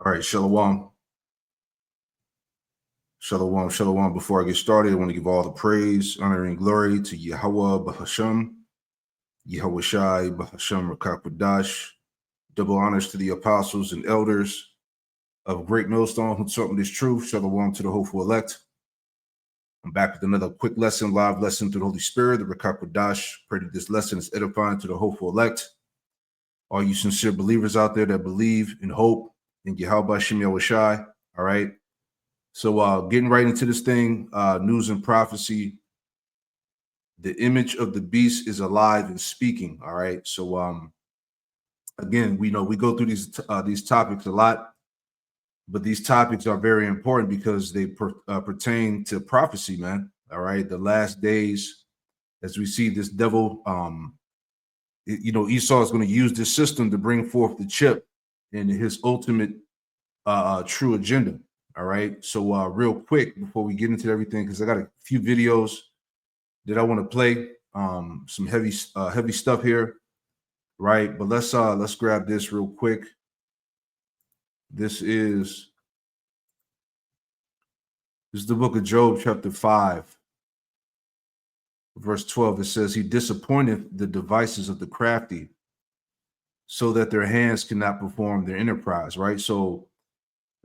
All right, Shalom. Shalom, Shalom. Before I get started, I want to give all the praise, honor, and glory to Yahweh Bahasham, Yahweh Shai Bahasham Rakakwadash. Double honors to the apostles and elders of Great Millstone who taught me this truth. Shalom to the hopeful elect. I'm back with another quick lesson, live lesson through the Holy Spirit, the Rakakwadash. Pray that this lesson is edifying to the hopeful elect. All you sincere believers out there that believe and hope in Yahweh Shem Yahweh Shai. All right. So getting right into this thing, news and prophecy. The image of the beast is alive and speaking. All right. So again, we know we go through these topics a lot, but these topics are very important because they pertain to prophecy, man. All right. The last days, as we see this devil, Esau is going to use this system to bring forth the chip and his ultimate true agenda. All right. So real quick before we get into everything, because I got a few videos that I want to play, some heavy stuff here, right? But let's grab this real quick. This is the book of Job, chapter 5, verse 12. It says, "He disappointed the devices of the crafty, so that their hands cannot perform their enterprise." Right. So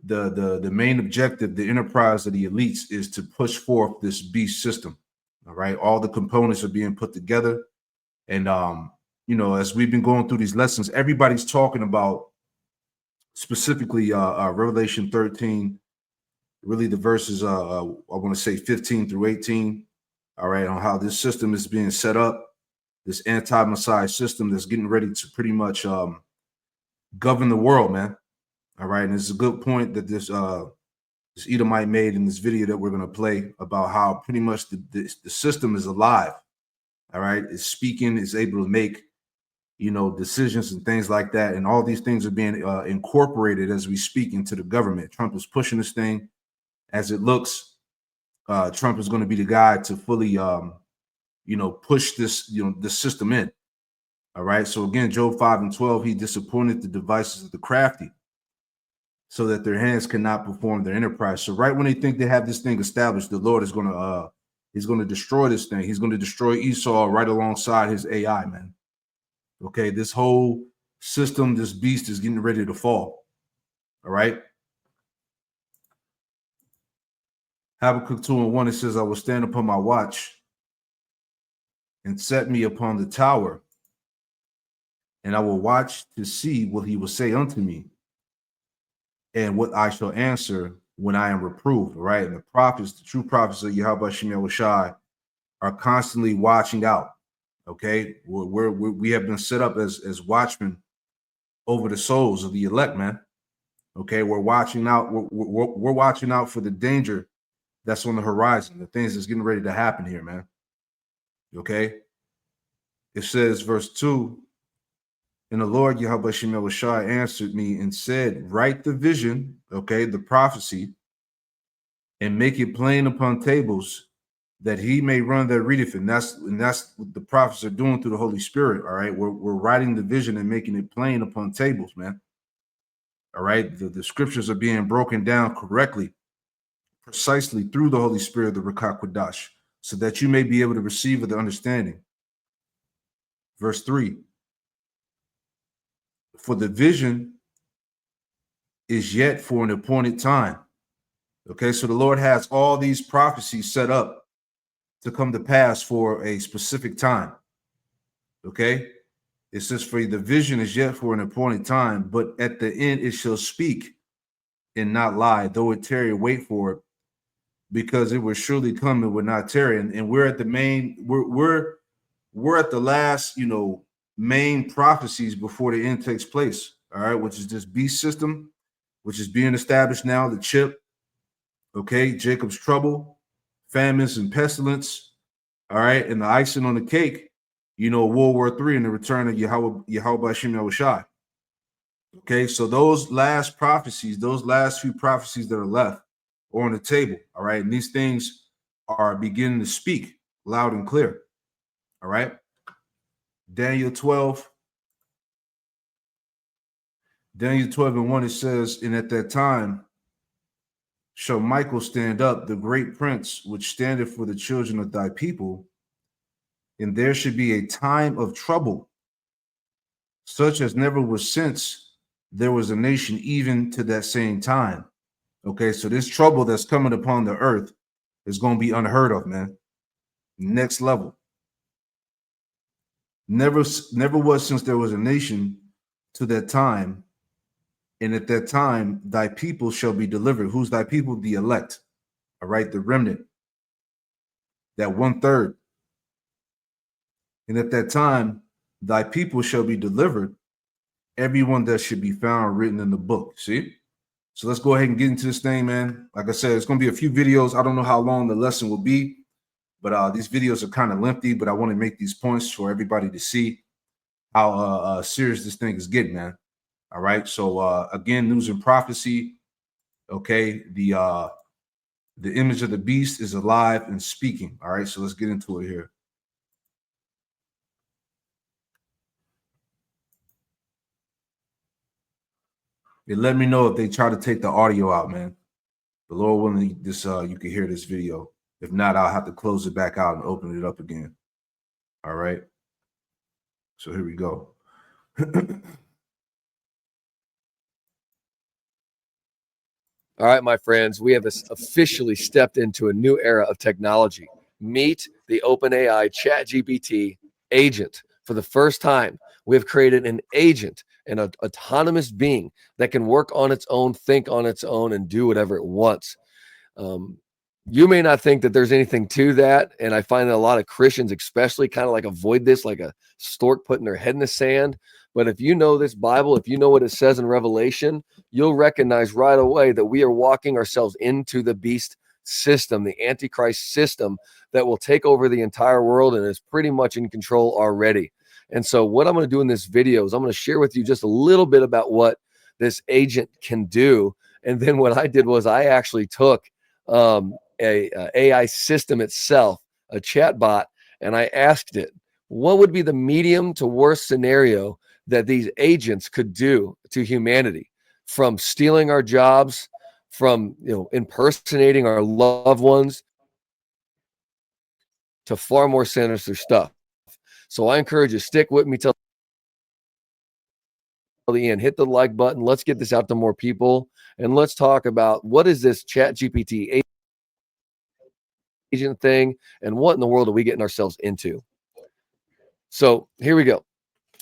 the main objective, the enterprise of the elites, is to push forth this beast system. All right. All the components are being put together. And, as we've been going through these lessons, everybody's talking about specifically Revelation 13, really the verses, I want to say 15 through 18. All right. On how this system is being set up, this anti-Messiah system that's getting ready to pretty much govern the world, man. All right. And it's a good point that this Edomite made in this video that we're going to play about how pretty much the system is alive. All right. It's speaking, it's able to make, decisions and things like that. And all these things are being incorporated as we speak into the government. Trump is pushing this thing. As it looks, Trump is going to be the guy to fully, push this, the system in. All right. So again, Job 5 and 12, he disappointed the devices of the crafty, so that their hands cannot perform their enterprise. So right when they think they have this thing established, the Lord is going to he's going to destroy this thing. He's going to destroy Esau right alongside his AI, man. Okay, this whole system, this beast is getting ready to fall. All right. Habakkuk 2 and 1, it says, "I will stand upon my watch and set me upon the tower, and I will watch to see what he will say unto me, and what I shall answer when I am reproved." Right. And the prophets, the true prophets of Yahweh Shem Yahweh Shai, are constantly watching out. Okay. We have been set up as watchmen over the souls of the elect, man. Okay. We're watching out. We're watching out for the danger that's on the horizon, the things that's getting ready to happen here, man. Okay. It says, verse 2, "And the Lord Yahweh Shem Yahweh Shai answered me and said, write the vision," okay, the prophecy, "and make it plain upon tables, that he may run that readeth." And that's what the prophets are doing through the Holy Spirit. All right. We're writing the vision and making it plain upon tables, man. All right. The scriptures are being broken down correctly, precisely through the Holy Spirit, the Rakakwadash, so that you may be able to receive with the understanding. Verse 3, "For the vision is yet for an appointed time." Okay, so the Lord has all these prophecies set up to come to pass for a specific time. Okay, it says, "For the vision is yet for an appointed time, but at the end it shall speak and not lie. Though it tarry, wait for it, because it will surely come and will not tarry." And we're at the main, we're at the last, main prophecies before the end takes place. All right, which is this beast system, which is being established now, the chip. Okay, Jacob's trouble, famines and pestilence. All right, and the icing on the cake, World War III and the return of Yahweh Shem Yahweh Shai. Okay, so those last prophecies, those last few prophecies that are left are on the table. All right, and these things are beginning to speak loud and clear. All right. Daniel 12 Daniel 12:1, it says, and at that time shall Michael stand up, the great prince, which standeth for the children of thy people, and there should be a time of trouble, such as never was since there was a nation, even to that same time. Okay, so this trouble that's coming upon the earth is going to be unheard of, man. Next level. Never was since there was a nation to that time, and at that time thy people shall be delivered. Who's thy people? The elect. All right, the remnant, that 1/3. And at that time thy people shall be delivered, everyone that should be found written in the book. See? So let's go ahead and get into this thing, man. Like I said, it's going to be a few videos. I don't know how long the lesson will be, but these videos are kind of lengthy, but I want to make these points for everybody to see how serious this thing is getting, man. All right. So again, news and prophecy. Okay. The image of the beast is alive and speaking. All right. So let's get into it here. Let me know if they try to take the audio out, man. The Lord willing, this you can hear this video. If not, I'll have to close it back out and open it up again. All right. So here we go. All right, my friends, we have officially stepped into a new era of technology. Meet the OpenAI ChatGPT agent. For the first time, we have created an agent, an autonomous being that can work on its own, think on its own, and do whatever it wants. You may not think that there's anything to that, and I find that a lot of Christians especially kind of like avoid this like a stork putting their head in the sand. But if you know this Bible, if you know what it says in Revelation, you'll recognize right away that we are walking ourselves into the beast system, the Antichrist system that will take over the entire world and is pretty much in control already. And so what I'm going to do in this video is I'm going to share with you just a little bit about what this agent can do. And then what I did was I actually took a AI system itself, a chat bot, and I asked it, what would be the medium to worst scenario that these agents could do to humanity, from stealing our jobs, from impersonating our loved ones, to far more sinister stuff. So I encourage you, stick with me till the end. Hit the like button. Let's get this out to more people, and let's talk about what is this ChatGPT agent thing, and what in the world are we getting ourselves into? So here we go.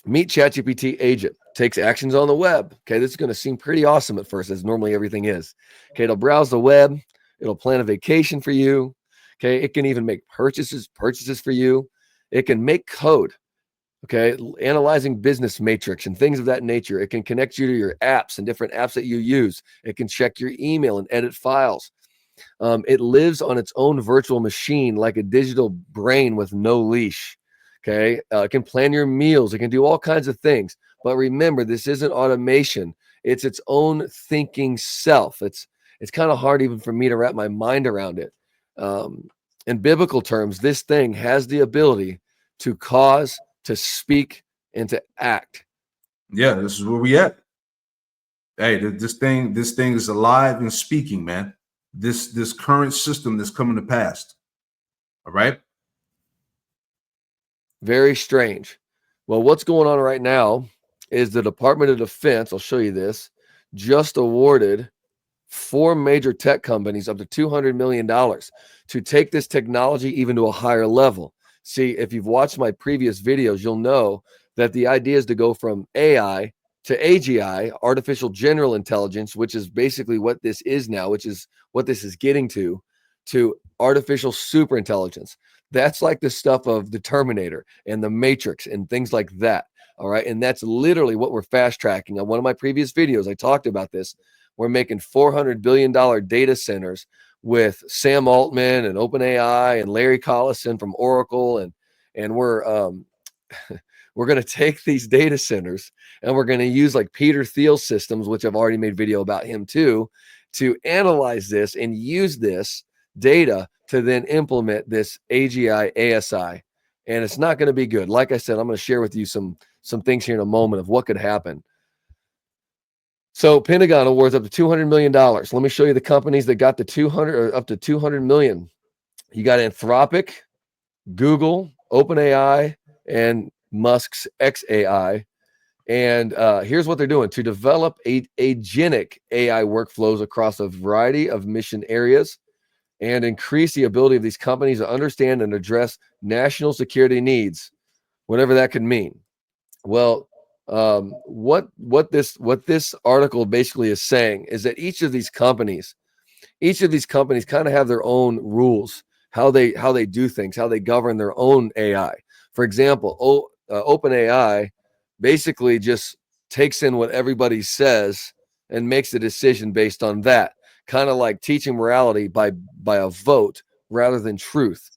Meet ChatGPT agent. Takes actions on the web. Okay, this is going to seem pretty awesome at first, as normally everything is. Okay, it'll browse the web. It'll plan a vacation for you. Okay, it can even make purchases for you. It can make code. Okay, analyzing business matrix and things of that nature. It can connect you to your apps and different apps that you use. It can check your email and edit files. It lives on its own virtual machine like a digital brain with no leash. Okay, it can plan your meals. It can do all kinds of things. But remember, this isn't automation. It's its own thinking self. It's kind of hard even for me to wrap my mind around it. In biblical terms, this thing has the ability to cause, to speak, and to act. Yeah, this is where we at. Hey, this thing is alive and speaking, man. This current system that's coming to pass. All right. Very strange. Well, what's going on right now is the Department of Defense, I'll show you this, just awarded 4 major tech companies up to $200 million to take this technology even to a higher level. See, if you've watched my previous videos, you'll know that the idea is to go from AI to AGI, artificial general intelligence, which is basically what this is now, which is what this is getting to artificial super intelligence. That's like the stuff of the Terminator and the Matrix and things like that. All right. And that's literally what we're fast tracking. On one of my previous videos, I talked about this. We're making $400 billion data centers with Sam Altman and OpenAI and Larry Collison from Oracle. And we're we're going to take these data centers and we're going to use like Peter Thiel systems, which I've already made video about him too, to analyze this and use this data to then implement this AGI ASI. And it's not going to be good. Like I said, I'm going to share with you some things here in a moment of what could happen. So Pentagon awards up to $200 million. Let me show you the companies that got the 200 or up to 200 million. You got Anthropic, Google, OpenAI, and Musk's xAI. And here's what they're doing to develop agentic AI workflows across a variety of mission areas and increase the ability of these companies to understand and address national security needs, whatever that could mean. Well, what this article basically is saying is that each of these companies kind of have their own rules, how they do things, how they govern their own AI. For example, OpenAI basically just takes in what everybody says and makes a decision based on that, kind of like teaching morality by a vote rather than truth.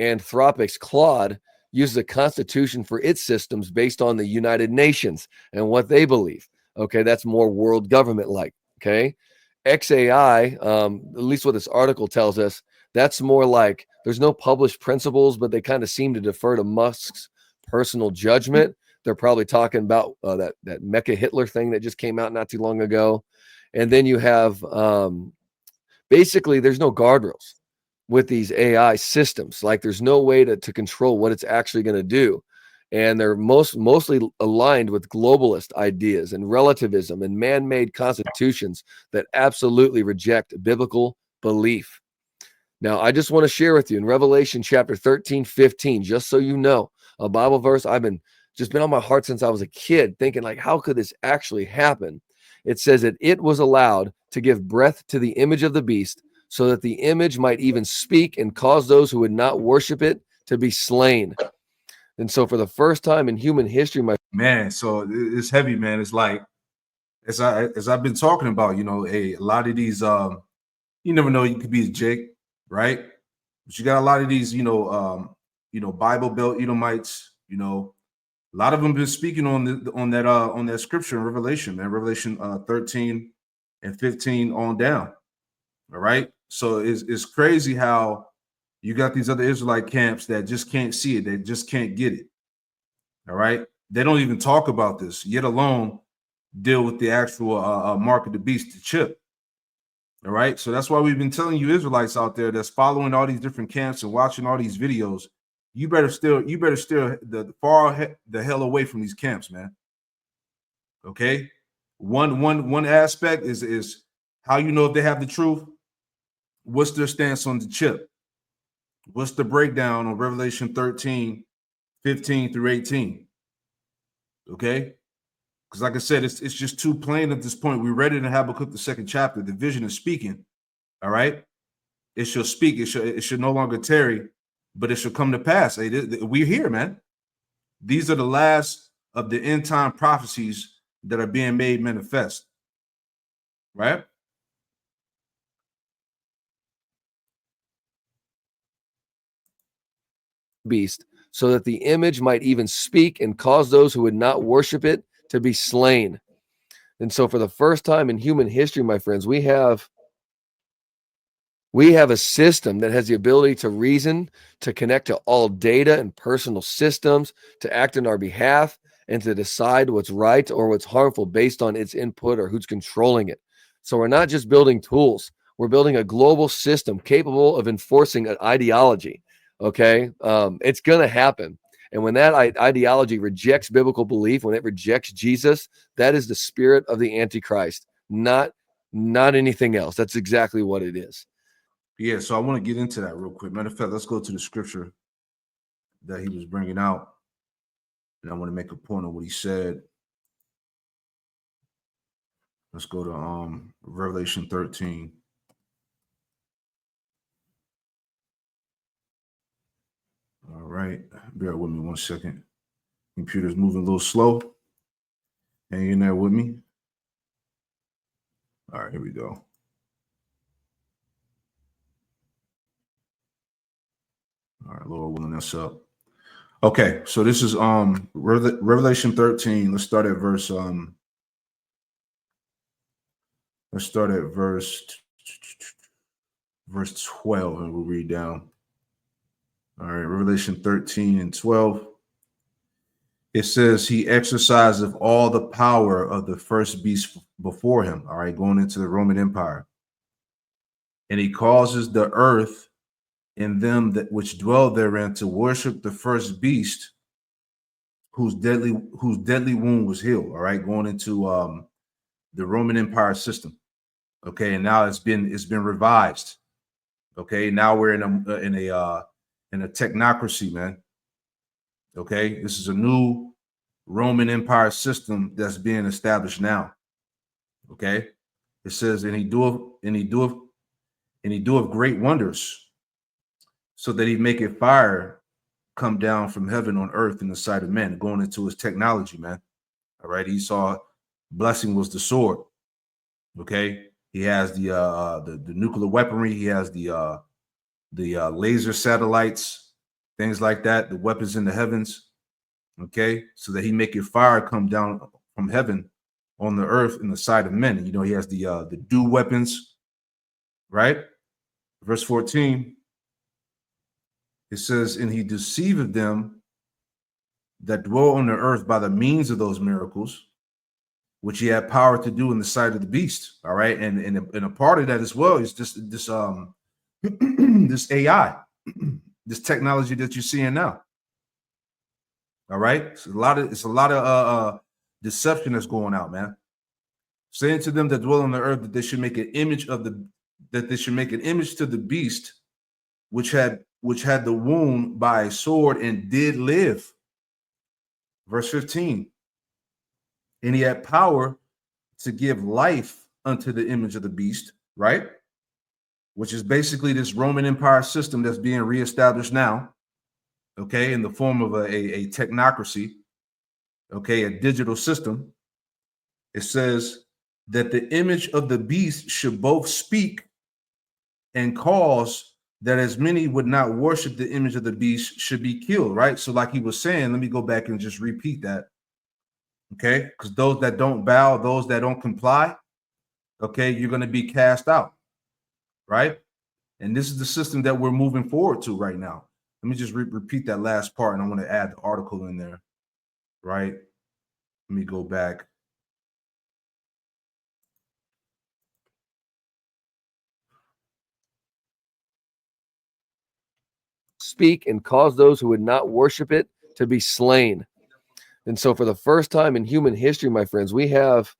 Anthropic's Claude uses a constitution for its systems based on the United Nations and what they believe. Okay, that's more world government like. Okay, xAI, at least what this article tells us, that's more like there's no published principles, but they kind of seem to defer to Musk's personal judgment. They're probably talking about that Mecha Hitler thing that just came out not too long ago. And then you have basically there's no guardrails with these AI systems. Like there's no way to control what it's actually going to do. And they're mostly aligned with globalist ideas and relativism and man-made constitutions that absolutely reject biblical belief. Now, I just want to share with you in Revelation chapter 13-15, just so you know, a Bible verse I've been on my heart since I was a kid, thinking like, how could this actually happen? It says that it was allowed to give breath to the image of the beast, so that the image might even speak and cause those who would not worship it to be slain. And so for the first time in human history, so it's heavy, man. It's like, as I've been talking about, a lot of these, you never know, you could be a Jake, right? But you got a lot of these, Bible Belt Edomites, a lot of them been speaking on that scripture in Revelation, man, Revelation 13 and 15 on down. All right. So it's crazy how you got these other Israelite camps that just can't see it. They just can't get it. All right. They don't even talk about this, yet alone deal with the actual mark of the beast, the chip. All right. So that's why we've been telling you Israelites out there that's following all these different camps and watching all these videos. You better steer the hell away from these camps, man. Okay. One aspect is how you know if they have the truth. What's their stance on the chip? What's the breakdown on Revelation 13, 15 through 18? Okay. Because like I said, it's just too plain at this point. We read it in Habakkuk, the 2nd chapter. The vision is speaking. All right. It shall speak. It should no longer tarry, but it shall come to pass. We're here, man. These are the last of the end time prophecies that are being made manifest. Right. Beast, so that the image might even speak and cause those who would not worship it to be slain. And so for the first time in human history, my friends, we have a system that has the ability to reason, to connect to all data and personal systems, to act on our behalf, and to decide what's right or what's harmful based on its input or who's controlling it. So we're not just building tools, we're building a global system capable of enforcing an ideology. Okay, it's going to happen. And when that ideology rejects biblical belief, when it rejects Jesus, that is the spirit of the Antichrist, not anything else. That's exactly what it is. Yeah, so I want to get into that real quick. Matter of fact, let's go to the scripture that he was bringing out. And I want to make a point on what he said. Let's go to Revelation 13. All right, bear with me 1 second. Computer's moving a little slow. Hang in there with me. All right, here we go. All right, Lord willing us up. Okay, so this is Revelation 13. Let's start at verse 12, and we'll read down. All right, Revelation 13 and 12. It says, he exerciseth all the power of the first beast before him, all right, going into the Roman Empire. And he causes the earth and them that which dwell therein to worship the first beast whose deadly wound was healed, all right, going into the Roman Empire system. Okay, and now it's been revised. Okay, now we're in a technocracy, man. Okay, this is a new Roman Empire system that's being established now. Okay, it says, and he doeth great wonders, so that he maketh fire come down from heaven on earth in the sight of men. Going into his technology, man. All right, he saw blessing was the sword. Okay, he has the nuclear weaponry. He has the laser satellites, things like that. The weapons in the heavens. Okay, so that he maketh fire come down from heaven on the earth in the sight of men. And, you know, he has the dew weapons, right? Verse 14, it says, and he deceiveth them that dwell on the earth by the means of those miracles, which he had power to do in the sight of the beast. All right, and a part of that as well is this this AI, this technology that you're seeing now. All right, it's a lot of deception that's going out, man. Saying to them that dwell on the earth that they should make an image to the beast, which had the wound by a sword and did live. Verse 15. And he had power to give life unto the image of the beast, right? Which is basically this Roman Empire system that's being reestablished now, okay, in the form of a technocracy, okay, a digital system. It says that the image of the beast should both speak and cause that as many would not worship the image of the beast should be killed, right? So like he was saying, let me go back and just repeat that. Okay, because those that don't bow, those that don't comply, okay, you're going to be cast out, right? And this is the system that we're moving forward to right now. Let me just repeat that last part, and I want to add the article in there, right? Let me go back. Speak and cause those who would not worship it to be slain. And so for the first time in human history, my friends, we have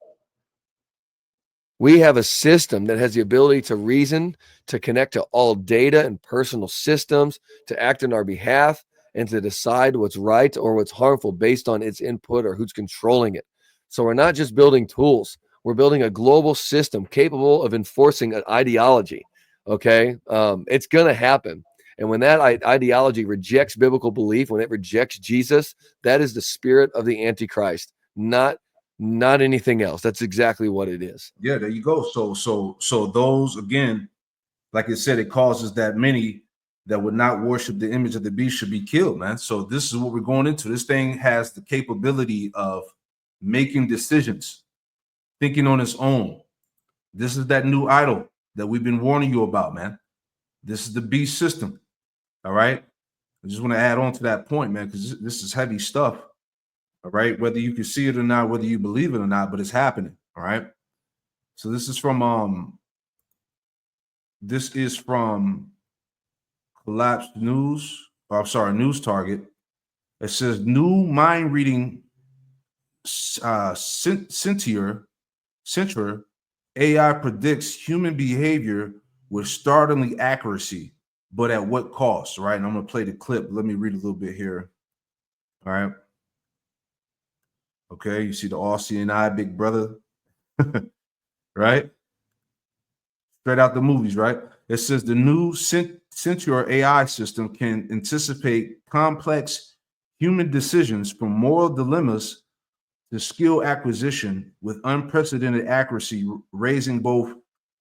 a system that has the ability to reason, to connect to all data and personal systems, to act on our behalf, and to decide what's right or what's harmful based on its input or who's controlling it. So we're not just building tools. We're building a global system capable of enforcing an ideology. Okay? It's going to happen. And when that ideology rejects biblical belief, when it rejects Jesus, that is the spirit of the Antichrist, not anything else. That's exactly what it is. Yeah, there you go. So those, again, like I said, it causes that many that would not worship the image of the beast should be killed, man. So this is what we're going into. This thing has the capability of making decisions, thinking on its own. This is that new idol that we've been warning you about, man. This is the beast system. All right. I just want to add on to that point, man, because this is heavy stuff. All right. Whether you can see it or not, whether you believe it or not, but it's happening. All right. So this is from Collapsed News. News Target. It says new mind reading Centaur AI predicts human behavior with startling accuracy, but at what cost, right? And I'm going to play the clip. Let me read a little bit here. All right. Okay, you see the all-seeing eye, big brother, right? Straight out the movies, right? It says the new Centaur AI system can anticipate complex human decisions from moral dilemmas to skill acquisition with unprecedented accuracy, raising both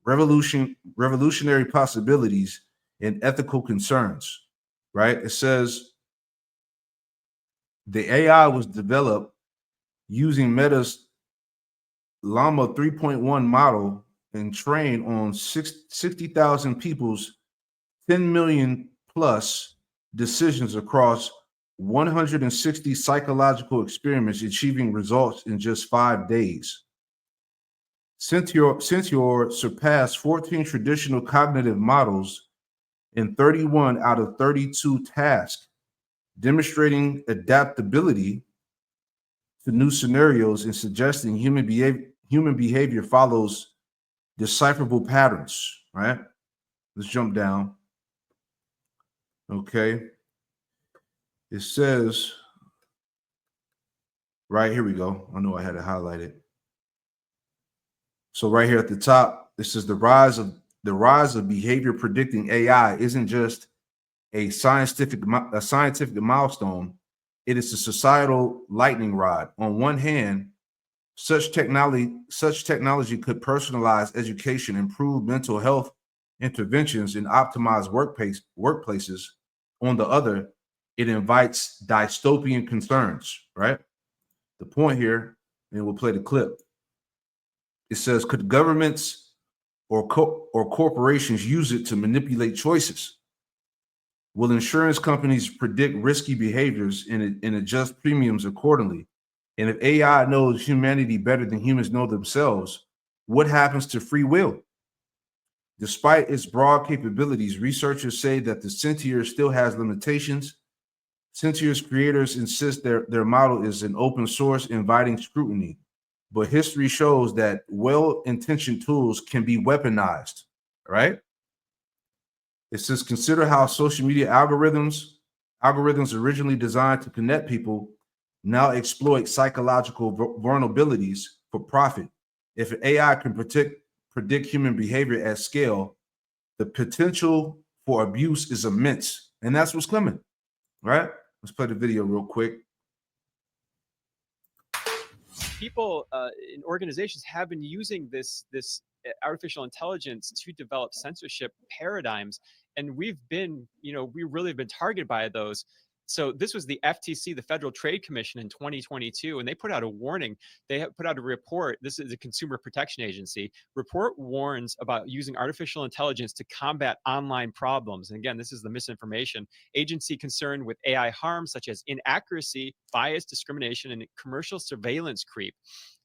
revolutionary possibilities and ethical concerns, right? It says the AI was developed using Meta's Llama 3.1 model and trained on 60,000 people's 10 million plus decisions across 160 psychological experiments, achieving results in just 5 days. Centaur surpassed 14 traditional cognitive models in 31 out of 32 tasks, demonstrating adaptability to new scenarios and suggesting human behavior follows decipherable patterns, right? Let's jump down. Okay. It says, right here we go. I know I had it highlighted. So right here at the top, this is the rise of behavior predicting AI isn't just a scientific milestone. It is a societal lightning rod. On one hand, such technology could personalize education, improve mental health interventions, and optimize workplaces. On the other, it invites dystopian concerns, right? The point here, and we'll play the clip. It says, could governments or corporations use it to manipulate choices? Will insurance companies predict risky behaviors and adjust premiums accordingly? And if AI knows humanity better than humans know themselves, what happens to free will? Despite its broad capabilities, researchers say that the Centaur still has limitations. Centaur's creators insist their model is an open source, inviting scrutiny. But history shows that well-intentioned tools can be weaponized, right? It says, consider how social media algorithms originally designed to connect people, now exploit psychological vulnerabilities for profit. If AI can predict human behavior at scale, the potential for abuse is immense. And that's what's coming, right? Let's play the video real quick. People in organizations have been using this artificial intelligence to develop censorship paradigms, and we really have been targeted by those. So this was the FTC, the Federal Trade Commission, in 2022, and they put out a warning. They put out a report. This is the Consumer Protection Agency. Report warns about using artificial intelligence to combat online problems. And again, this is the misinformation. Agency concerned with AI harms such as inaccuracy, bias, discrimination, and commercial surveillance creep.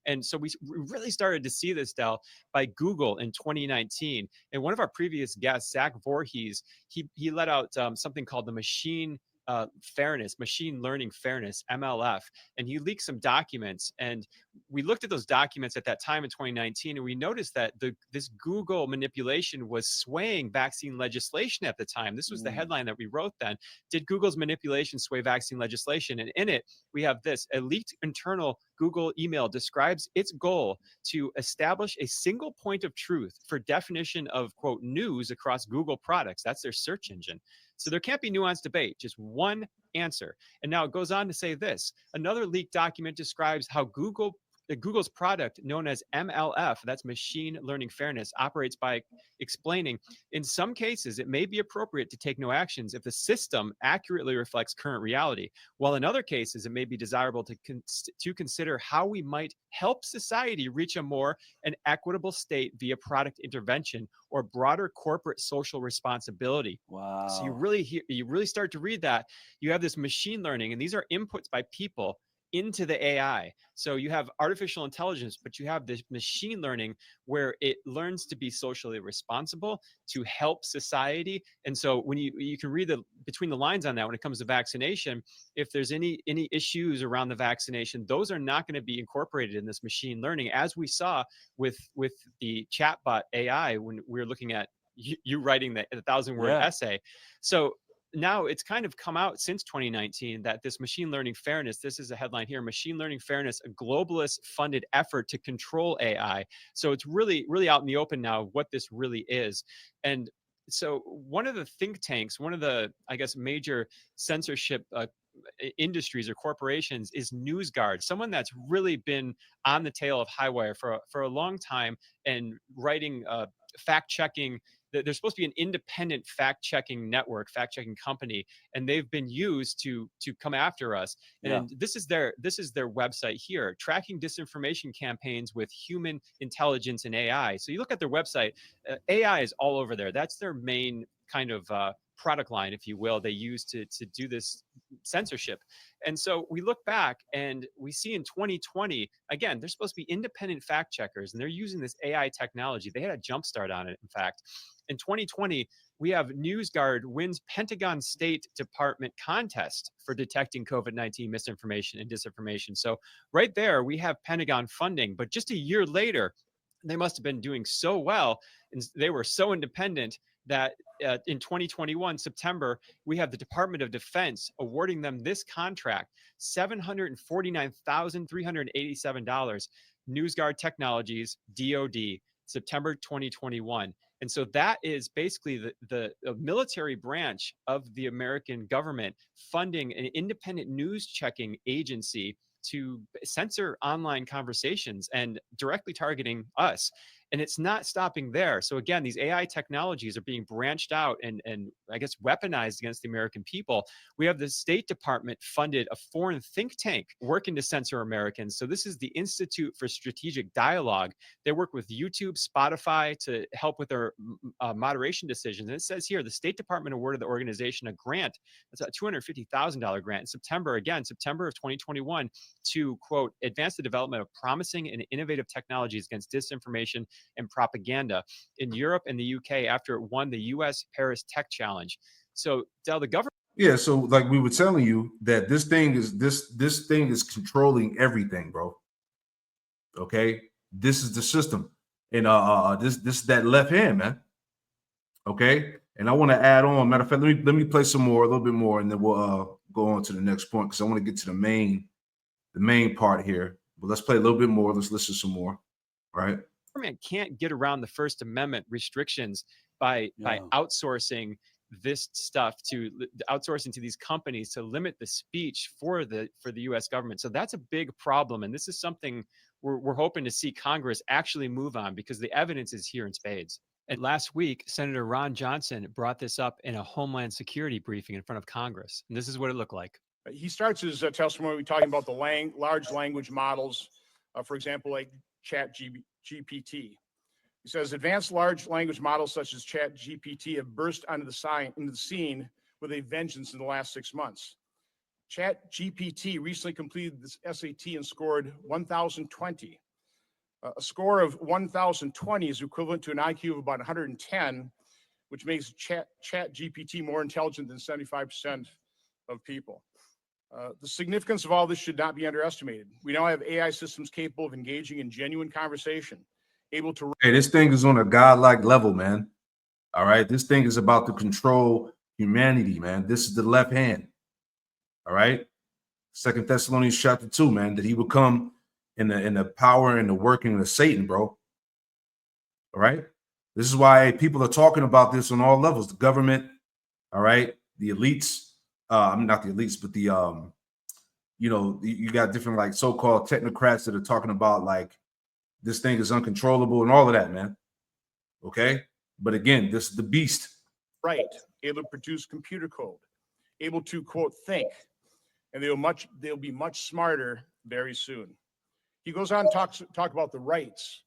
And so we really started to see this, Del, by Google in 2019. And one of our previous guests, Zach Voorhees, he let out something called the machine learning fairness, MLF, and he leaked some documents. And we looked at those documents at that time in 2019, and we noticed that this Google manipulation was swaying vaccine legislation at the time. This was the headline that we wrote then. Did Google's manipulation sway vaccine legislation? And in it, we have this: a leaked internal Google email describes its goal to establish a single point of truth for definition of, quote, news across Google products. That's their search engine. So there can't be nuanced debate, just one answer. And now it goes on to say this: another leaked document describes how Google's product known as MLF, that's machine learning fairness, operates by explaining, in some cases, it may be appropriate to take no actions if the system accurately reflects current reality, while in other cases, it may be desirable to consider how we might help society reach a more and equitable state via product intervention or broader corporate social responsibility. Wow. So you really start to read that. You have this machine learning, and these are inputs by people into the AI. So you have artificial intelligence, but you have this machine learning where it learns to be socially responsible, to help society. And so when you can read between the lines on that when it comes to vaccination, if there's any issues around the vaccination, those are not going to be incorporated in this machine learning, as we saw with the chatbot AI when we were looking at you writing the 1,000-word essay. So now it's kind of come out since 2019 that this machine learning fairness, this is a headline here, machine learning fairness, a globalist funded effort to control AI. So it's really, really out in the open now what this really is. And so one of the think tanks, one of the, I guess, major censorship industries or corporations is NewsGuard, someone that's really been on the tail of Highwire for a long time and writing fact checking. There's supposed to be an independent fact-checking network, fact-checking company, and they've been used to come after us. And this is their website here, tracking disinformation campaigns with human intelligence and AI. So you look at their website, AI is all over there. That's their main kind of product line, if you will, they use to do this censorship. And so we look back and we see in 2020, again, they're supposed to be independent fact checkers, and they're using this AI technology. They had a jump start on it, in fact. In 2020, we have NewsGuard wins Pentagon State Department contest for detecting COVID-19 misinformation and disinformation. So right there, we have Pentagon funding. But just a year later, they must have been doing so well, and they were so independent that in 2021 September, we have the Department of Defense awarding them this contract, $749,387. NewsGuard Technologies, DoD, September 2021. And so that is basically the military branch of the American government funding an independent news checking agency to censor online conversations and directly targeting us. And it's not stopping there. So again, these AI technologies are being branched out and I guess weaponized against the American people. We have the State Department funded a foreign think tank working to censor Americans. So this is the Institute for Strategic Dialogue. They work with YouTube, Spotify to help with their moderation decisions. And it says here, the State Department awarded the organization a grant. That's a $250,000 grant in September, again, September of 2021, to, quote, advance the development of promising and innovative technologies against disinformation and propaganda in Europe and the UK after it won the US Paris Tech Challenge. So, Del, the government. Yeah, so like we were telling you that this thing is controlling everything, bro. Okay, this is the system, and this that left hand, man. Okay, and I want to add on. Matter of fact, let me play some more, a little bit more, and then we'll go on to the next point because I want to get to the main part here. But let's play a little bit more. Let's listen some more. Right. Government can't get around the First Amendment restrictions by outsourcing this stuff to these companies to limit the speech for the U.S. government. So that's a big problem, and this is something we're hoping to see Congress actually move on because the evidence is here in spades. And last week, Senator Ron Johnson brought this up in a Homeland Security briefing in front of Congress, and this is what it looked like. He starts his testimony talking about the large language models, for example, like ChatGPT. He says advanced large language models such as ChatGPT have burst into the scene with a vengeance in the last 6 months. ChatGPT recently completed this SAT and scored 1,020. A score of 1,020 is equivalent to an IQ of about 110, which makes ChatGPT more intelligent than 75% of people. The significance of all this should not be underestimated. We now have AI systems capable of engaging in genuine conversation, able to. Hey, this thing is on a godlike level, man. All right, this thing is about to control humanity, man. This is the left hand. All right, 2 Thessalonians chapter 2, man, that he would come in the power and the working of Satan, bro. All right, this is why people are talking about this on all levels. The government, all right, the elites. Not the elites, but the you got different like so-called technocrats that are talking about like this thing is uncontrollable and all of that, man. Okay, but again, this is the beast. Right, able to produce computer code, able to quote think, and they'll be much smarter very soon. He goes on to talk about the rights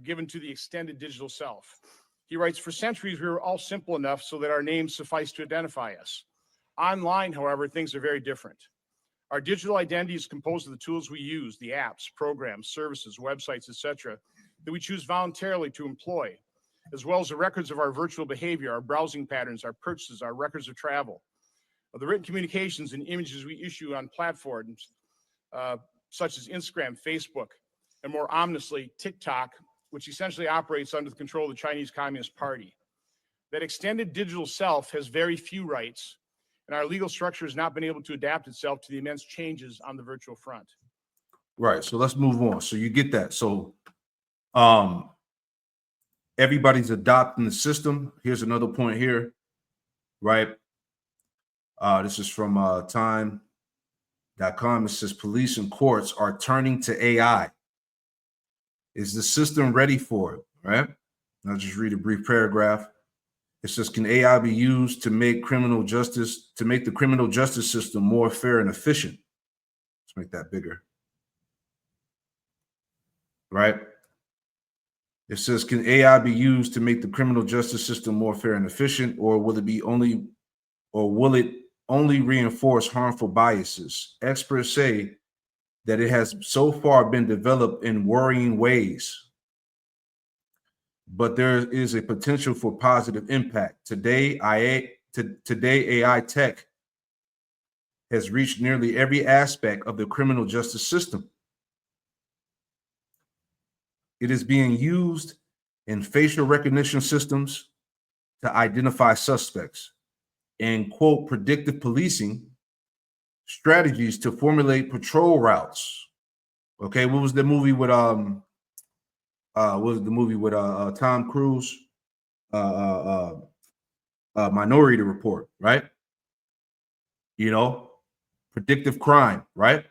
given to the extended digital self. He writes, for centuries, we were all simple enough so that our names suffice to identify us. Online, however, things are very different. Our digital identity is composed of the tools we use, the apps, programs, services, websites, etc., that we choose voluntarily to employ, as well as the records of our virtual behavior, our browsing patterns, our purchases, our records of travel, the written communications and images we issue on platforms such as Instagram, Facebook, and more ominously, TikTok, which essentially operates under the control of the Chinese Communist Party. That extended digital self has very few rights, and our legal structure has not been able to adapt itself to the immense changes on the virtual front. Right. So let's move on. So you get that. So everybody's adopting the system. Here's another point here. Right. This is from time.com. It says police and courts are turning to AI. Is the system ready for it? Right. I'll just read a brief paragraph. It says, can AI be used to make the criminal justice system more fair and efficient? Let's make that bigger. Right. It says, can AI be used to make the criminal justice system more fair and efficient, or will it only reinforce harmful biases? Experts say that it has so far been developed in worrying ways, but there is a potential for positive impact. Today, AI tech has reached nearly every aspect of the criminal justice system. It is being used in facial recognition systems to identify suspects, and quote, predictive policing strategies to formulate patrol routes. Okay, what was the movie with Tom Cruise? Minority Report, right? You know, predictive crime, right?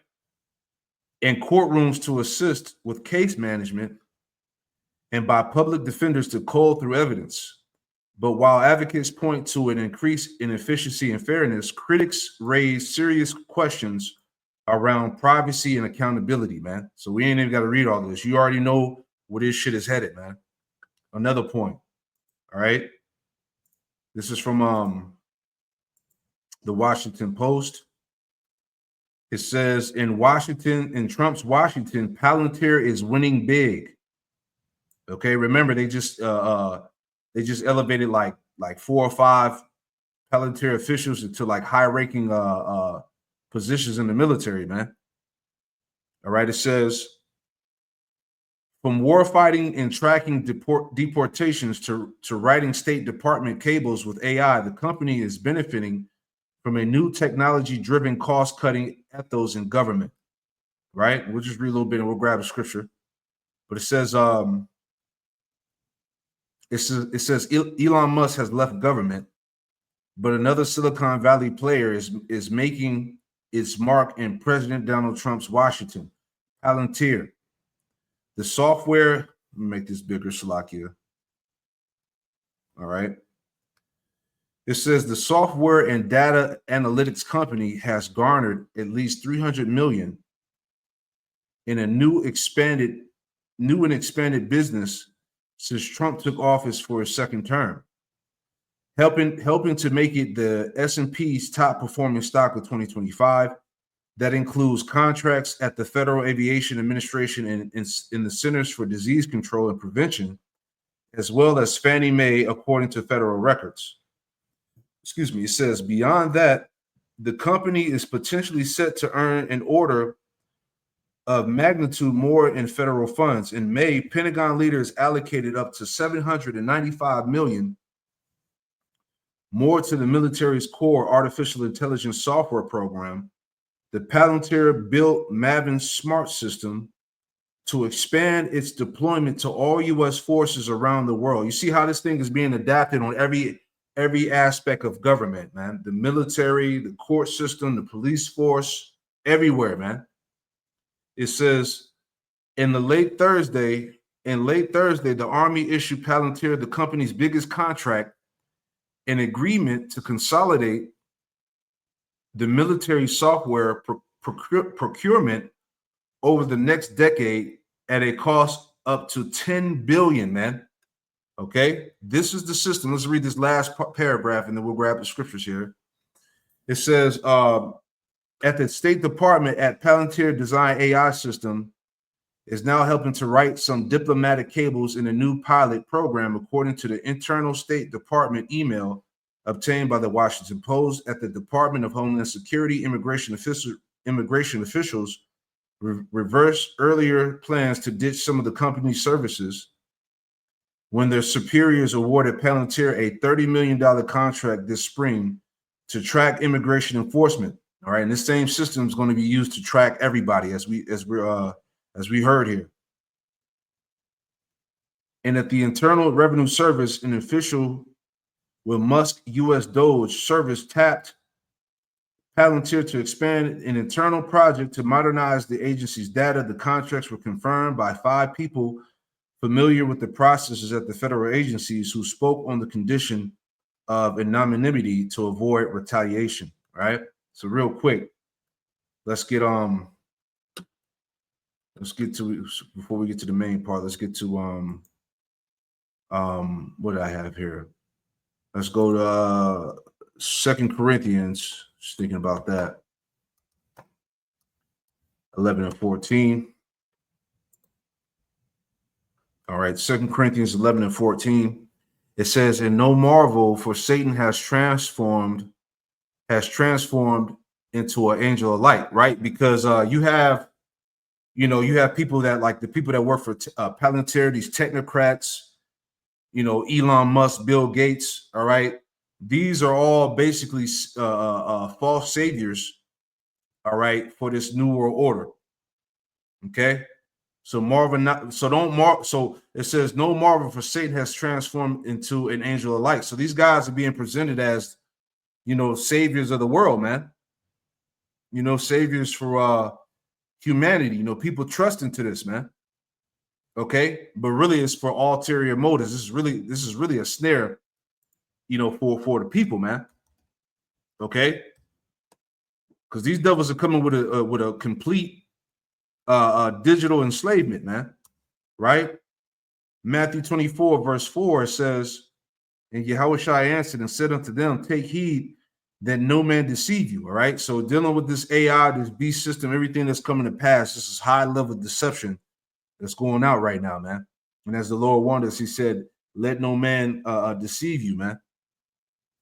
And courtrooms to assist with case management, and by public defenders to cull through evidence. But while advocates point to an increase in efficiency and fairness, critics raise serious questions around privacy and accountability, man. So we ain't even got to read all this. You already know where this shit is headed, man. Another point. All right. This is from the Washington Post. It says, in Trump's Washington, Palantir is winning big. Okay, remember they just elevated like 4 or 5 Palantir officials into like high-ranking positions in the military, man. All right, it says, from war fighting and tracking deportations to writing State Department cables with AI, the company is benefiting from a new technology-driven cost-cutting ethos in government. Right? We'll just read a little bit and we'll grab a scripture. But it says, Elon Musk has left government, but another Silicon Valley player is making its mark in President Donald Trump's Washington. Palantir, the software. Let me make this bigger, Salakia. All right. It says the software and data analytics company has garnered at least $300 million in a new and expanded business since Trump took office for his second term, helping to make it the S&P's top performing stock of 2025. That includes contracts at the Federal Aviation Administration and in the Centers for Disease Control and Prevention, as well as Fannie Mae, according to federal records. Excuse me. It says beyond that, the company is potentially set to earn an order of magnitude more in federal funds. In May, Pentagon leaders allocated up to $795 million more to the military's core artificial intelligence software program. The Palantir-built Maven Smart System to expand its deployment to all U.S. forces around the world. You see how this thing is being adapted on every aspect of government, man. The military, the court system, the police force, everywhere, man. It says in late Thursday, the Army issued Palantir, the company's biggest contract, an agreement to consolidate the military software procurement over the next decade at a cost up to $10 billion, man. Okay, this is the system. Let's read this last paragraph and then we'll grab the scriptures here. It says, at the State Department, at Palantir Design AI system is now helping to write some diplomatic cables in a new pilot program, according to the internal State Department email obtained by the Washington Post. At the Department of Homeland Security, immigration officials reversed earlier plans to ditch some of the company's services when their superiors awarded Palantir a $30 million contract this spring to track immigration enforcement. All right, and this same system is going to be used to track everybody, as we heard here. And at the Internal Revenue Service, an official with Musk U.S. Doge Service tapped Palantir to expand an internal project to modernize the agency's data. The contracts were confirmed by 5 people familiar with the processes at the federal agencies who spoke on the condition of anonymity to avoid retaliation. Right. So real quick, let's get to, before we get to the main part, let's get to What do I have here? Let's go to 2 Corinthians. Just thinking about that. 11 and 14. All right, 2 Corinthians 11 and 14. It says, "And no marvel, for Satan has transformed into an angel of light," right? Because you have people that, like the people that work for Palantir, these technocrats, Elon Musk, Bill Gates. All right, these are all basically false saviors. All right, for this new world order. Okay, so marvel not. So don't marvel. So it says, "No marvel, for Satan has transformed into an angel of light." So these guys are being presented as, saviors of the world, man. Saviors for humanity. People trust into this, man. Okay, but really it's for ulterior motives. This is really a snare, for the people, man. Okay, because these devils are coming with a complete digital enslavement, man. Right? Matthew 24 verse 4 says, "And Yahushua answered and said unto them, Take heed that no man deceive you." All right. So dealing with this AI, this beast system, everything that's coming to pass, this is high level deception that's going out right now, man. And as the Lord warned us, he said, "Let no man deceive you, man."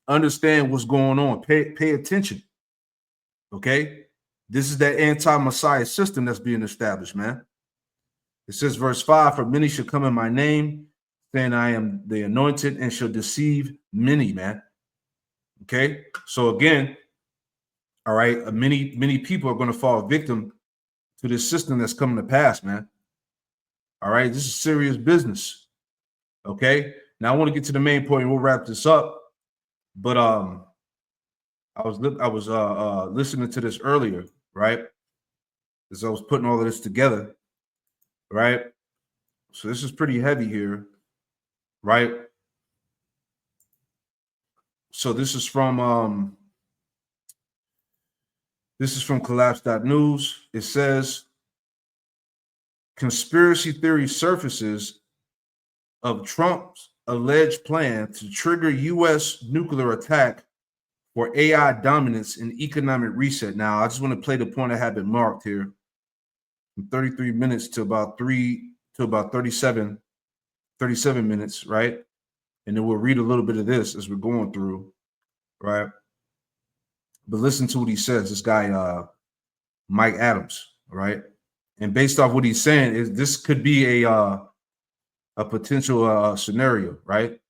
Understand what's going on. Pay attention. Okay. This is that anti-Messiah system that's being established, man. It says, verse 5, "For many shall come in my name, saying I am the anointed, and shall deceive many," man. Okay. So again, all right, many people are going to fall victim to this system that's coming to pass, man. All right, this is serious business. Okay. Now I want to get to the main point and we'll wrap this up. But I was listening to this earlier, right? As I was putting all of this together, right? So this is pretty heavy here, right? So this is from collapse.news. It says, "Conspiracy theory surfaces of Trump's alleged plan to trigger U.S. nuclear attack for AI dominance and economic reset." Now, I just want to play the point I have been marked here, from 33 minutes to about 37 minutes, right? And then we'll read a little bit of this as we're going through, right? But listen to what he says, this guy, Mike Adams, right? And based off what he's saying, this could be a potential scenario, right?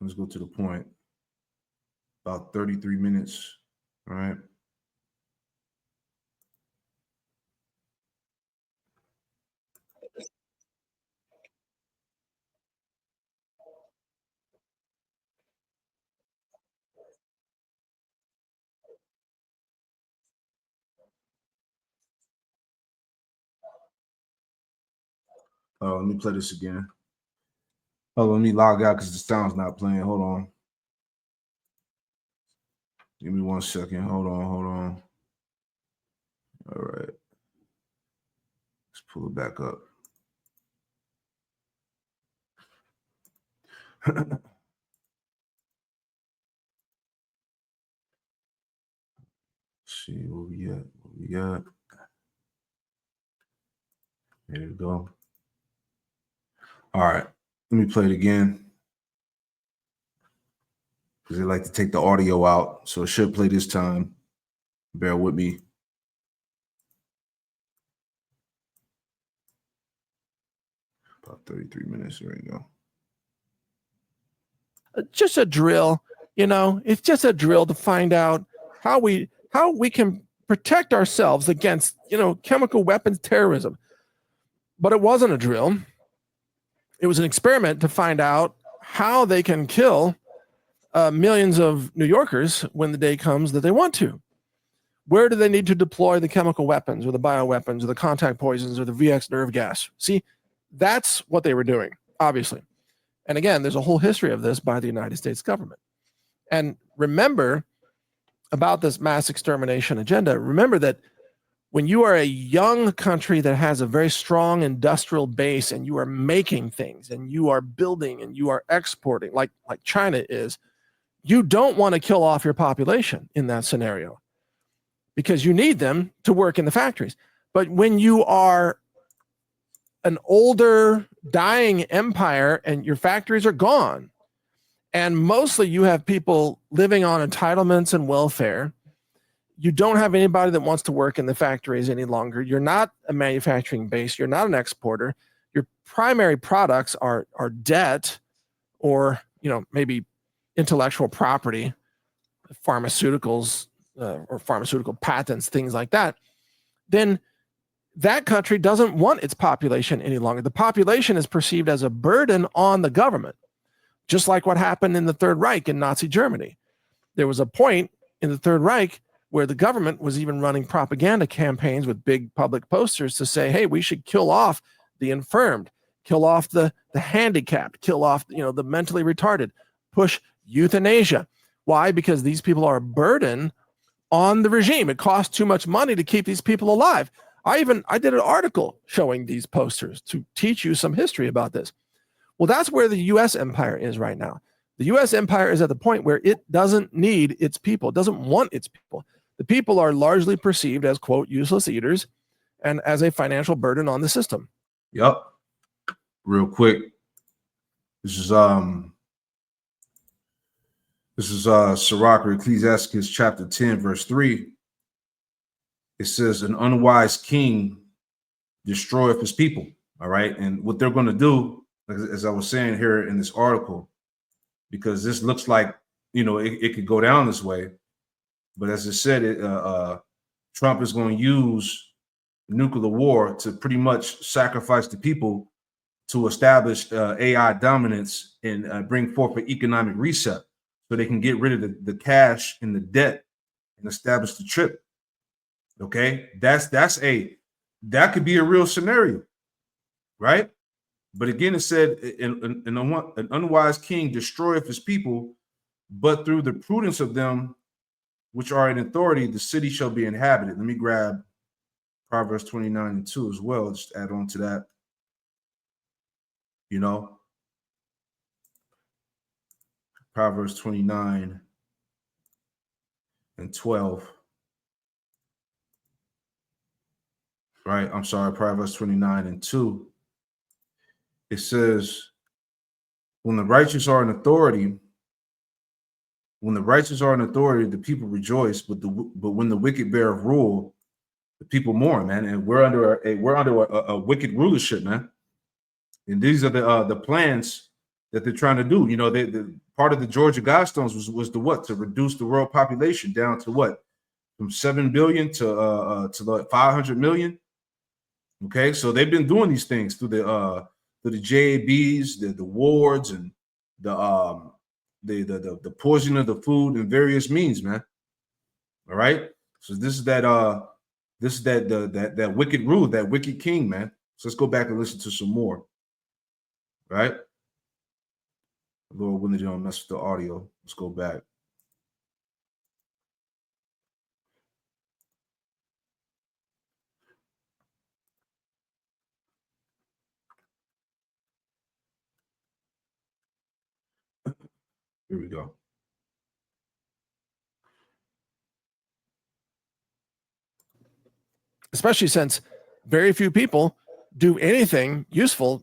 Let's go to the point. About 33 minutes, all right? Let me play this again. Oh, let me log out because the sound's not playing. Hold on. Give me 1 second. Hold on. All right. Let's pull it back up. See what we got. There you go. All right. Let me play it again, because they like to take the audio out. So it should play this time. Bear with me. About 33 minutes. There you go. Just a drill, it's just a drill to find out how we can protect ourselves against, chemical weapons terrorism. But it wasn't a drill. It was an experiment to find out how they can kill millions of New Yorkers when the day comes that they want to. Where do they need to deploy the chemical weapons or the bioweapons or the contact poisons or the VX nerve gas? See, that's what they were doing, obviously. And again, there's a whole history of this by the United States government. And remember about this mass extermination agenda, remember that when you are a young country that has a very strong industrial base and you are making things and you are building and you are exporting like China is, you don't want to kill off your population in that scenario because you need them to work in the factories. But when you are an older, dying empire and your factories are gone, and mostly you have people living on entitlements and welfare, you don't have anybody that wants to work in the factories any longer. You're not a manufacturing base. You're not an exporter. Your primary products are debt or, maybe intellectual property, pharmaceuticals or pharmaceutical patents, things like that. Then that country doesn't want its population any longer. The population is perceived as a burden on the government, just like what happened in the Third Reich in Nazi Germany. There was a point in the Third Reich where the government was even running propaganda campaigns with big public posters to say, hey, we should kill off the infirmed, kill off the handicapped, kill off the mentally retarded, push euthanasia. Why? Because these people are a burden on the regime. It costs too much money to keep these people alive. I did an article showing these posters to teach you some history about this. Well, that's where the U.S. empire is right now. The U.S. empire is at the point where it doesn't need its people. It doesn't want its people. The people are largely perceived as, quote, useless eaters and as a financial burden on the system. Yep. Real quick. This is Sirach, or Ecclesiastes chapter 10, verse 3. It says, an unwise king destroyeth his people. All right. And what they're going to do, as I was saying here in this article, because this looks like, it could go down this way. But as I said, Trump is going to use nuclear war to pretty much sacrifice the people to establish AI dominance and bring forth an economic reset so they can get rid of the cash and the debt and establish the trip. Okay, that could be a real scenario, right? But again, it said, an unwise king destroyeth his people, but through the prudence of them which are in authority, the city shall be inhabited. Let me grab Proverbs 29:2 as well, just add on to that. Proverbs 29:12. Right, I'm sorry, Proverbs 29:2. It says, when the righteous are in authority, the people rejoice, but when the wicked bear of rule, the people mourn, man. And we're under a wicked rulership, man. And these are the plans that they're trying to do. The part of the Georgia Guidestones was to reduce the world population down to what, from 7 billion to like 500 million. Okay, so they've been doing these things through the JABs, the wards, and the poisoning of the food and various means, man. All right. So this is that wicked rule, that wicked king, man. So let's go back and listen to some more. All right. Lord willing, they don't mess with the audio. Let's go back. Here we go. Especially since very few people do anything useful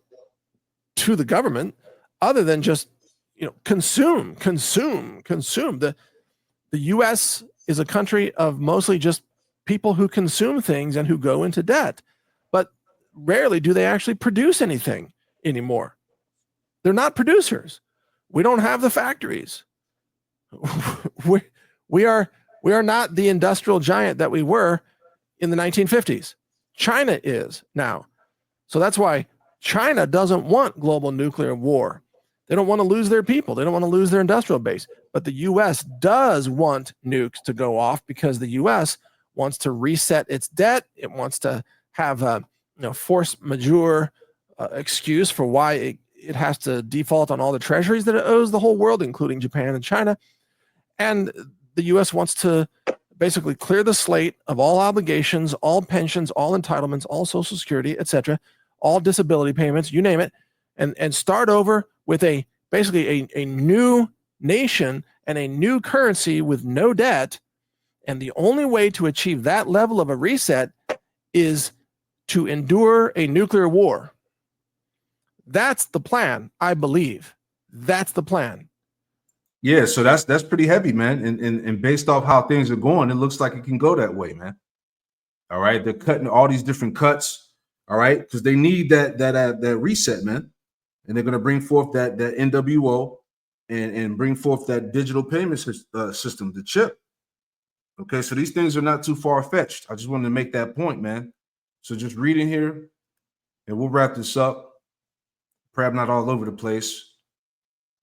to the government other than just, consume. The U.S. is a country of mostly just people who consume things and who go into debt, but rarely do they actually produce anything anymore. They're not producers. We don't have the factories. We are not the industrial giant that we were in the 1950s. China is now. So that's why China doesn't want global nuclear war. They don't want to lose their people. They don't want to lose their industrial base. But the U.S. does want nukes to go off because the U.S. wants to reset its debt. It wants to have a force majeure excuse for why it has to default on all the treasuries that it owes the whole world, including Japan and China. And the U.S. wants to basically clear the slate of all obligations, all pensions, all entitlements, all Social Security, etc., all disability payments, you name it, and start over with basically a new nation and a new currency with no debt. And the only way to achieve that level of a reset is to endure a nuclear war. That's the plan, I believe. That's the plan. Yeah, so that's pretty heavy, man. And based off how things are going, it looks like it can go that way, man. All right, they're cutting all these different cuts. All right, because they need that reset, man. And they're going to bring forth that NWO and bring forth that digital payment system, the chip. Okay, so these things are not too far fetched. I just wanted to make that point, man. So just reading here, and we'll wrap this up. Perhaps not all over the place,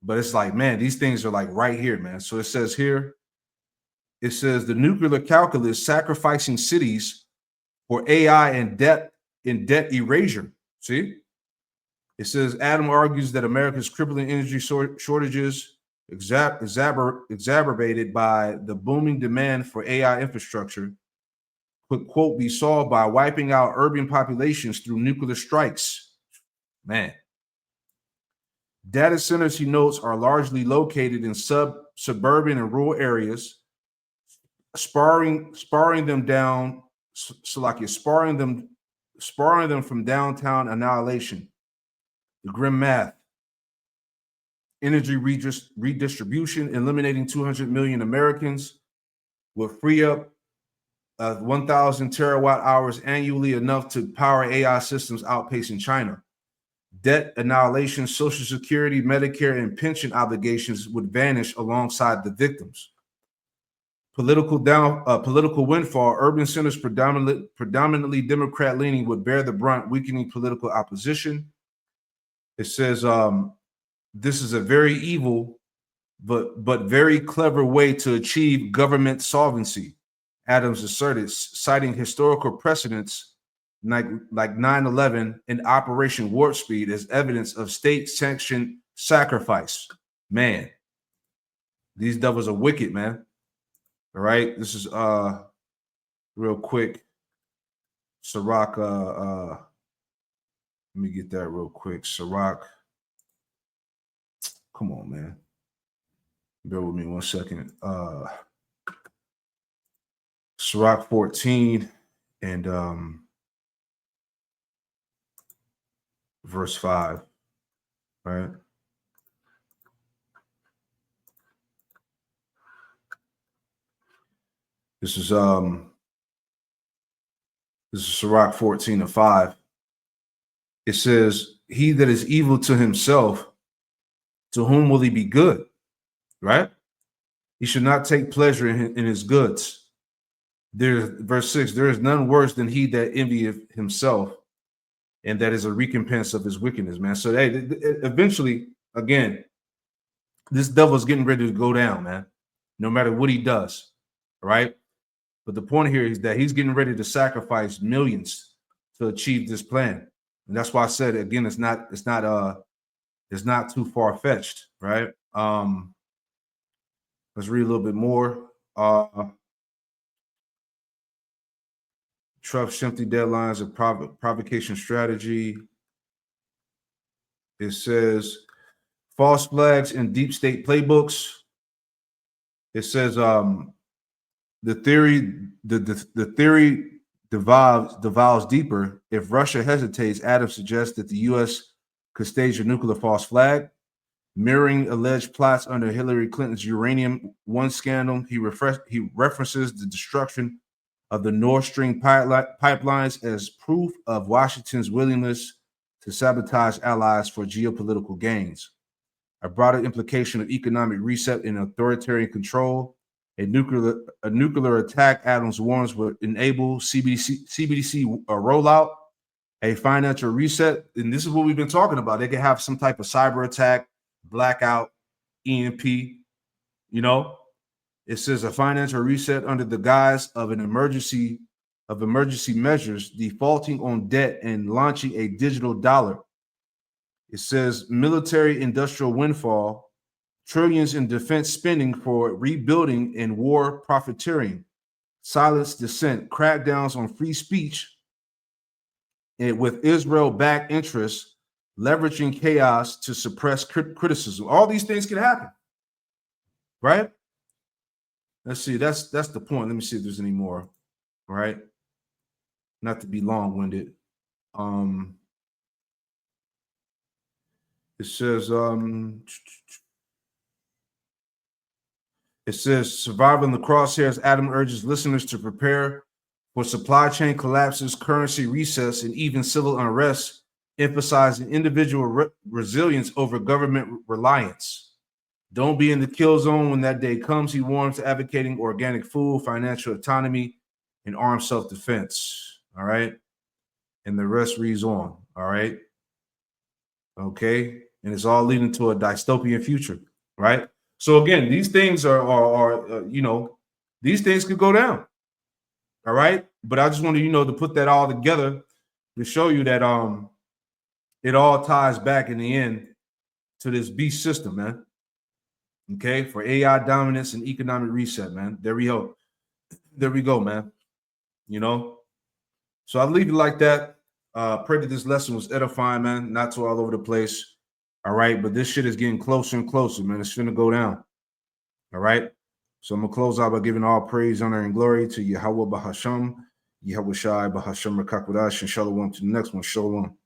but it's like, man, these things are like right here, man. So it says here, it says the nuclear calculus sacrificing cities for AI and debt erasure. See? It says Adam argues that America's crippling energy shortages exacerbated by the booming demand for AI infrastructure could, quote, be solved by wiping out urban populations through nuclear strikes. Man. Data centers, he notes, are largely located in suburban and rural areas, sparring them from downtown annihilation. The grim math. Energy redistribution, eliminating 200 million Americans, will free up 1,000 terawatt hours annually, enough to power AI systems outpacing China. Debt annihilation, Social Security, Medicare, and pension obligations would vanish alongside the victims. Political windfall, urban centers predominantly Democrat-leaning would bear the brunt, weakening political opposition. It says this is a very evil but very clever way to achieve government solvency, Adams asserted, citing historical precedents like 9/11 and Operation Warp Speed as evidence of state-sanctioned sacrifice. Man, these devils are wicked, man. All right, this is real quick. Sirach, let me get that real quick. Sirach, come on, man. Bear with me 1 second. Sirach 14 and verse 5, right? This is Sirach 14 and 5. It says, he that is evil to himself, to whom will he be good? Right? He should not take pleasure in his goods. Verse 6, there is none worse than he that envieth himself, and that is a recompense of his wickedness, man. So hey, eventually, again, this devil's getting ready to go down, man, no matter what he does. Right? But the point here is that he's getting ready to sacrifice millions to achieve this plan. And that's why I said, again, it's not too far-fetched, right? Let's read a little bit more. Trump Shifty deadlines of provocation strategy. It says false flags in deep state playbooks. It says the theory devolves deeper. If Russia hesitates, Adams suggests that the U.S. could stage a nuclear false flag, mirroring alleged plots under Hillary Clinton's Uranium One scandal. He references the destruction of the Nord Stream pipelines as proof of Washington's willingness to sabotage allies for geopolitical gains. A broader implication of economic reset and authoritarian control. A nuclear attack, Adams warns, would enable CBDC rollout, a financial reset. And this is what we've been talking about. They could have some type of cyber attack, blackout, EMP, you know. It says a financial reset under the guise of emergency measures, defaulting on debt and launching a digital dollar. It says military industrial windfall, trillions in defense spending for rebuilding and war profiteering. silence dissent, crackdowns on free speech, and with Israel-backed interests leveraging chaos to suppress criticism. All these things can happen, right? Let's see. That's the point. Let me see if there's any more. All right. Not to be long-winded. It says, surviving the crosshairs, Adam urges listeners to prepare for supply chain collapses, currency recess, and even civil unrest, emphasizing individual resilience over government reliance. Don't be in the kill zone when that day comes, he warns, advocating organic food, financial autonomy, and armed self-defense. All right. And the rest reads on. All right. Okay. And it's all leading to a dystopian future. Right. So again, these things are these things could go down. All right. But I just wanted, to put that all together to show you that it all ties back in the end to this beast system, man. Okay, for AI dominance and economic reset, man. There we go. There we go, man. So I'll leave it like that. Pray that this lesson was edifying, man. Not too all over the place. All right, but this shit is getting closer and closer, man. It's finna go down. All right. So I'm gonna close out by giving all praise, honor, and glory to Yahweh Bahasham, Yahweh Shai Bahasham Rakakwadash, and Shalom to the next one. Shalom.